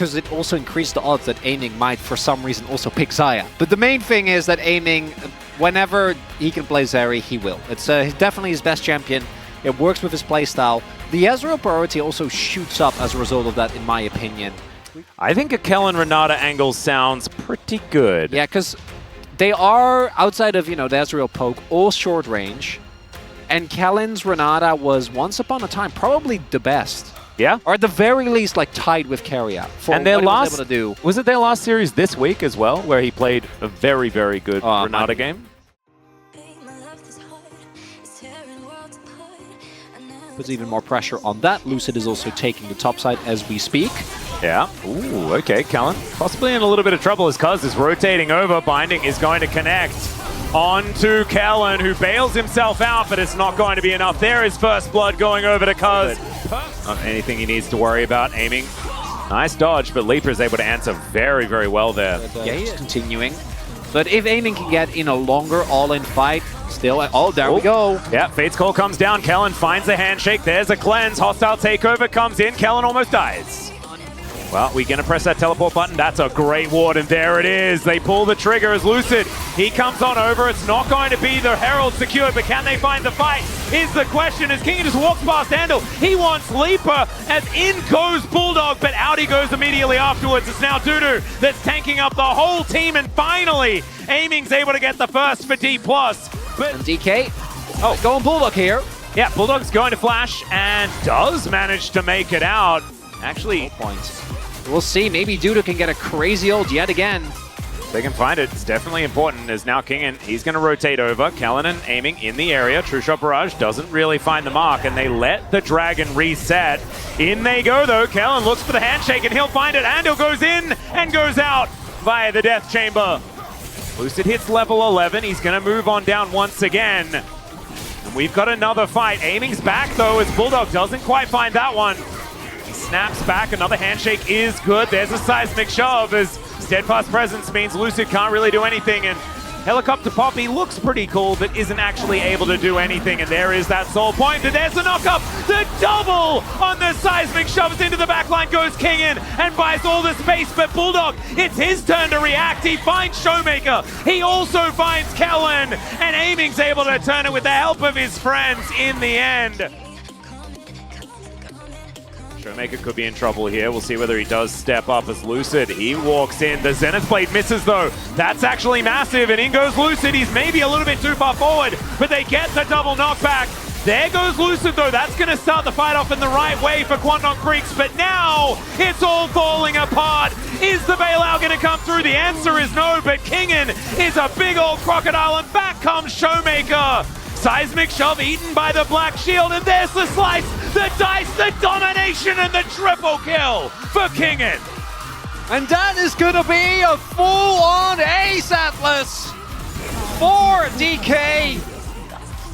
because it also increased the odds that Aiming might, for some reason, also pick Xayah. But the main thing is that Aiming, whenever he can play Zeri, he will. It's definitely his best champion. It works with his playstyle. The Ezreal priority also shoots up as a result of that, in my opinion. I think a Kellen Renata angle sounds pretty good. Yeah, because they are, outside of, the Ezreal poke, all short range. And Kellen's Renata was, once upon a time, probably the best. Yeah. Or at the very least, like, tied with carryout for and their what last, he was able to do. Was it their last series this week as well, where he played a very, very good Renata game? Puts even more pressure on that. Lucid is also taking the top side as we speak. Yeah. Ooh, okay, Kellen. Possibly in a little bit of trouble as Cuz is rotating over. Binding is going to connect onto Kellen, who bails himself out, but it's not going to be enough. There is first blood going over to Cuz. Not anything he needs to worry about. Aiming. Nice dodge, but Leaper is able to answer very, very well there. Yeah, he's continuing. But if Aiming can get in a longer all-in fight, still, oh, there we go. Yeah, Fate's Call comes down. Kellen finds a handshake. There's a cleanse. Hostile takeover comes in. Kellen almost dies. Well, we're going to press that teleport button. That's a great ward, and there it is. They pull the trigger as Lucid. He comes on over. It's not going to be the Herald secured, but can they find the fight? Is the question as Kingen just walks past Handle. He wants Leaper as in goes Bulldog, but out he goes immediately afterwards. It's now Dudu that's tanking up the whole team, and finally, Aiming's able to get the first for D+. But and DK, going Bulldog here. Yeah, Bulldog's going to flash and does manage to make it out. Actually, points. We'll see. Maybe Dudu can get a crazy ult yet again. They can find it. It's definitely important as now Kingen, he's going to rotate over. Kellen and Aiming in the area. True Shot Barrage doesn't really find the mark, and they let the dragon reset. In they go, though. Kellen looks for the handshake, and he'll find it. Andil goes in and goes out via the Death Chamber. Lucid hits level 11. He's going to move on down once again. And we've got another fight. Aiming's back, though, as Bulldog doesn't quite find that one. He snaps back. Another handshake is good. There's a seismic shove as Steadfast Presence means Lucid can't really do anything. And Helicopter Poppy looks pretty cool, but isn't actually able to do anything. And there is that soul point. And there's the knock-up. The double on the seismic shoves into the backline goes Kingen and buys all the space. But Bulldog, it's his turn to react. He finds Showmaker. He also finds Kellen. And Aiming's able to turn it with the help of his friends in the end. Showmaker could be in trouble here. We'll see whether he does step up as Lucid. He walks in. The Zenith Blade misses, though. That's actually massive, and in goes Lucid. He's maybe a little bit too far forward, but they get the double knockback. There goes Lucid, though. That's going to start the fight off in the right way for Quandong Creeks, but now it's all falling apart. Is the bailout going to come through? The answer is no, but Kingen is a big old crocodile, and back comes Showmaker. Seismic shove eaten by the Black Shield, and there's the slice, the dice, the domination, and the triple kill for Kingen. And that is going to be a full-on ace, Atlas, for DK.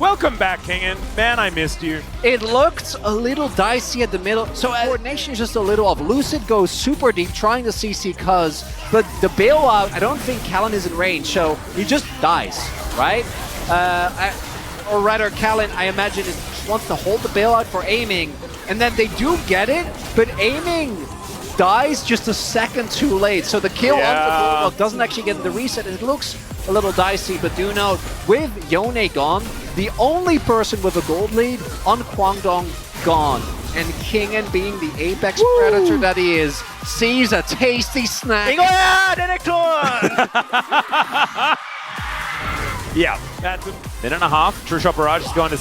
Welcome back, Kingen. Man, I missed you. It looked a little dicey at the middle, so coordination is just a little off. Lucid goes super deep, trying to CC Cuz, but the bailout, I don't think Kellen is in range, so he just dies, right? Or rather, Kellen, I imagine, wants to hold the bailout for Aiming, and then they do get it, but Aiming dies just a second too late. So the kill on the Bulldog doesn't actually get the reset. It looks a little dicey, but do note, with Yone gone, the only person with a gold lead on Kwangdong gone. And Kingen, being the apex predator that he is, sees a tasty snack. Yeah, that's a minute and a half. True Shot Barrage is going to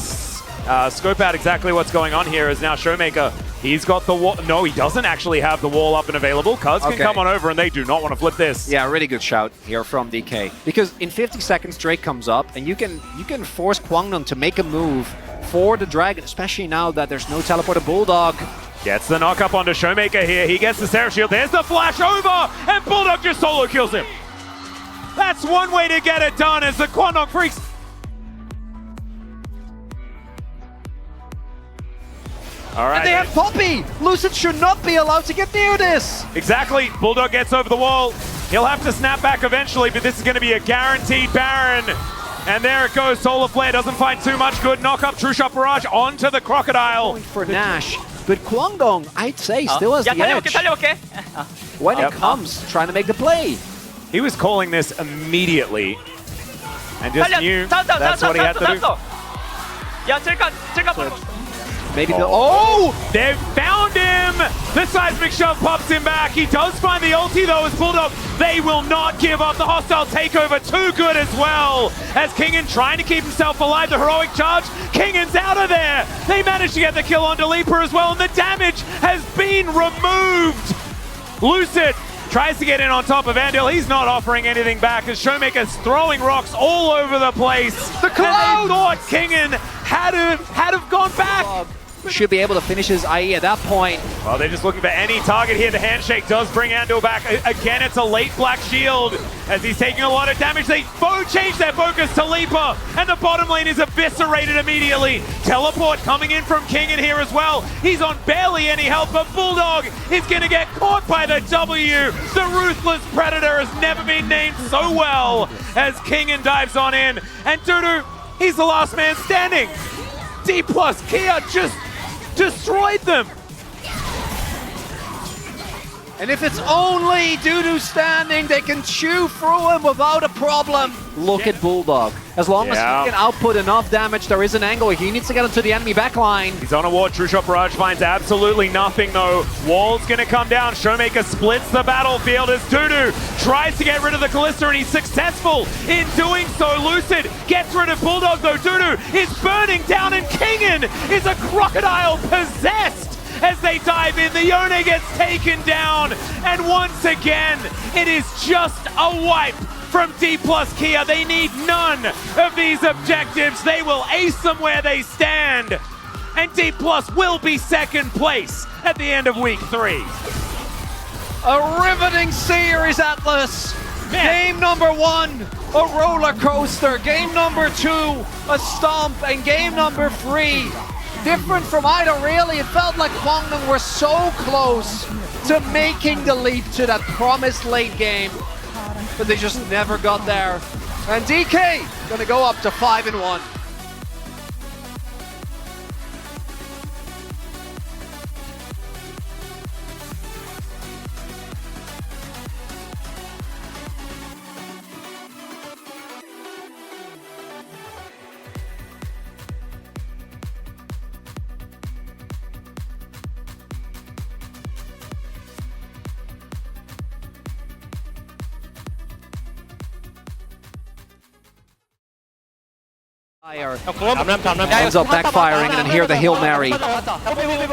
scope out exactly what's going on here as now Showmaker, he's got the wall. No, he doesn't actually have the wall up and available. Cuz can come on over, and they do not want to flip this. Yeah, really good shout here from DK. Because in 50 seconds, Drake comes up, and you can force Kwangdong to make a move for the Dragon, especially now that there's no teleporter Bulldog. Gets the knock up onto Showmaker here. He gets the Seraph Shield. There's the flash over, and Bulldog just solo kills him. That's one way to get it done as the Quandong Freaks. All right. And they have Poppy! Lucid should not be allowed to get near this! Exactly. Bulldog gets over the wall. He'll have to snap back eventually, but this is going to be a guaranteed Baron. And there it goes. Solar Flare doesn't find too much good. Knock up True Shot Barrage onto the Crocodile. For Nash. But Kwangdong, I'd say, still has 야 the edge 달려볼게. when Yep. it comes trying to make the play. He was calling this immediately and just knew that's what he had to do. 야 찔까 Maybe the They've found him! The seismic shove pops him back. He does find the ulti though as Bulldog. They will not give up. The hostile takeover too good as well. As Kingen trying to keep himself alive. The heroic charge. Kingen's out of there. They managed to get the kill on Delipa as well, and the damage has been removed. Lucid tries to get in on top of Andil. He's not offering anything back as Showmaker's throwing rocks all over the place. The cloud! And they thought Kingen had have gone back. should be able to finish his IE at that point. Well, they're just looking for any target here. The handshake does bring Andil back. Again, it's a late Black Shield as he's taking a lot of damage. They change their focus to Lipa, and the bottom lane is eviscerated immediately. Teleport coming in from Kingen here as well. He's on barely any health, but Bulldog is going to get caught by the W. The Ruthless Predator has never been named so well as Kingen dives on in. And Dudu, he's the last man standing. D+ Kia just destroyed them. And if it's only Dudu standing, they can chew through him without a problem. Look at Bulldog. As long as he can output enough damage, there is an angle. He needs to get into the enemy backline. He's on a ward. True Shot Barrage finds absolutely nothing, though. Wall's going to come down. Showmaker splits the battlefield as Dudu tries to get rid of the Callista, and he's successful in doing so. Lucid gets rid of Bulldog, though. Dudu is burning down, and Kingen is a crocodile possessed. As they dive in, the Yone gets taken down, and once again, it is just a wipe from D+ Kia. They need none of these objectives. They will ace them where they stand, and D+ will be second place at the end of week 3. A riveting series, Atlas. Game number 1, a roller coaster. Game number 2, a stomp, and game number 3. Different from either, really. It felt like Kwangdong were so close to making the leap to that promised late game, but they just never got there. And DK gonna go up to 5-1. Ends up backfiring, and then here the Hail Mary.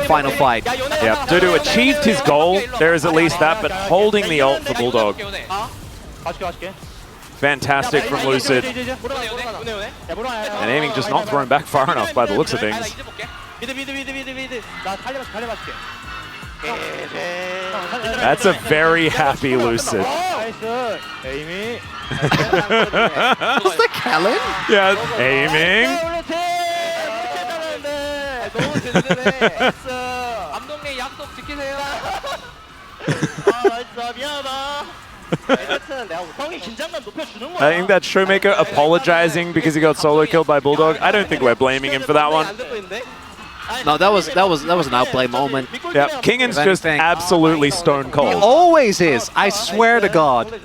Final fight. Yeah, Dudu achieved his goal. There is at least that, but holding the ult for Bulldog. Fantastic from Lucid. And aiming just not thrown back far enough by the looks of things. That's a very happy Lucid. Was that Kellen? Yeah, aiming. I think that's Showmaker apologizing because he got solo killed by Bulldog. I don't think we're blaming him for that one. No, that was an outplay moment. Yeah, Kingen's just absolutely stone cold. He always is. I swear to God.